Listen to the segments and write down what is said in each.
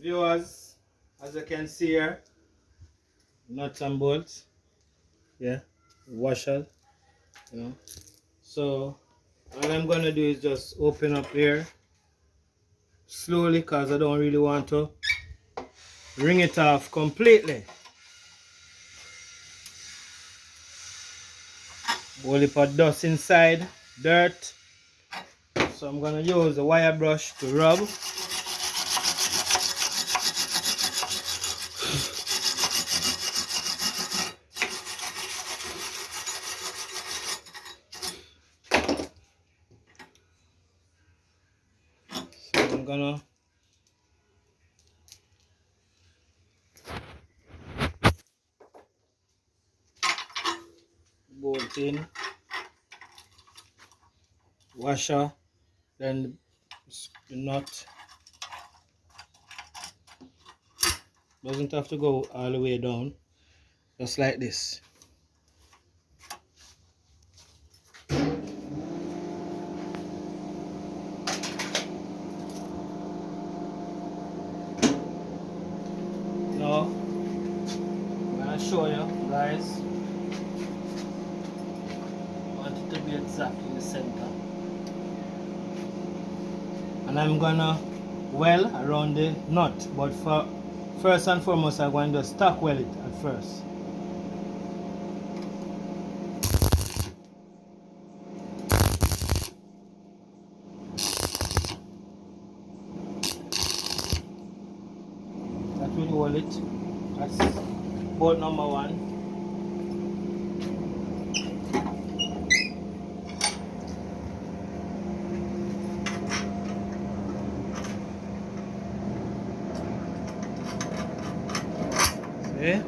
Viewers, as you can see here, nuts and bolts, yeah, washer, you know. So all I'm gonna do is just open up here slowly, because I don't really want to wring it off completely. Whole heap of dust inside, dirt. So I'm gonna use a wire brush to rub. So I'm gonna bolt in, washer, then the nut. Doesn't have to go all the way down, just like this. Now I'm gonna show you guys. I want it to be exactly in the center, and I'm gonna weld around the nut, but first and foremost I'm going to stock weld it at first. That will hold it. That's bolt number 1. See?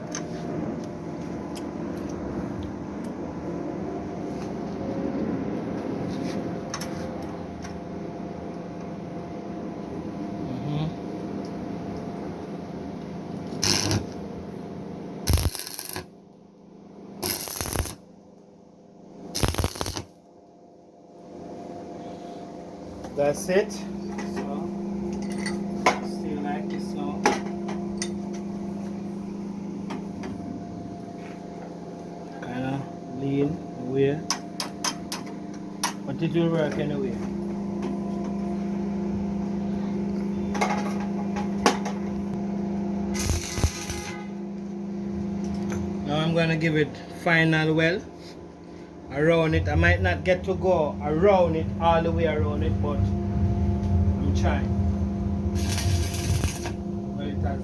That's it. So, still like this now. Kind of lean away, but it will work anyway. Now I'm gonna give it final weld around it. I might not get to go around it all the way around it, but I'm trying. But it as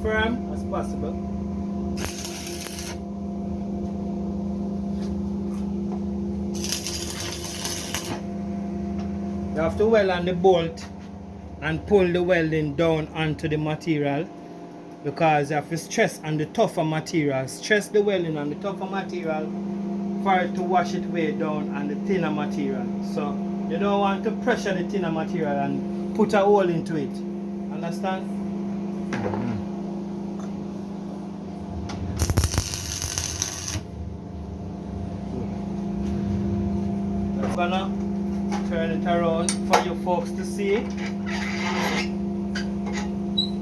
firm as possible. You have to weld on the bolt and pull the welding down onto the material, because you have to stress on the tougher material. Stress the welding on the tougher material for it to wash it way down on the thinner material. So you don't want to pressure the thinner material and put a hole into it. Understand? I'm gonna turn it around for you folks to see.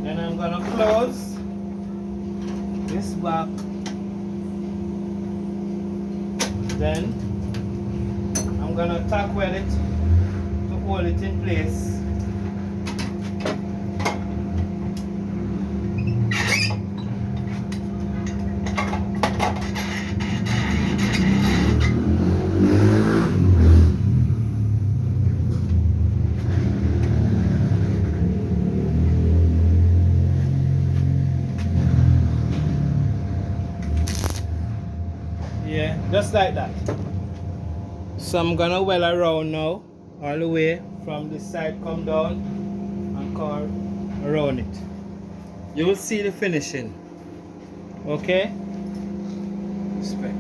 Then I'm gonna close this back. Then I'm gonna tack weld it to hold it in place. Yeah, just like that. So I'm gonna weld around now, all the way from this side, come down and curve around it. You will see the finishing. Okay? Respect.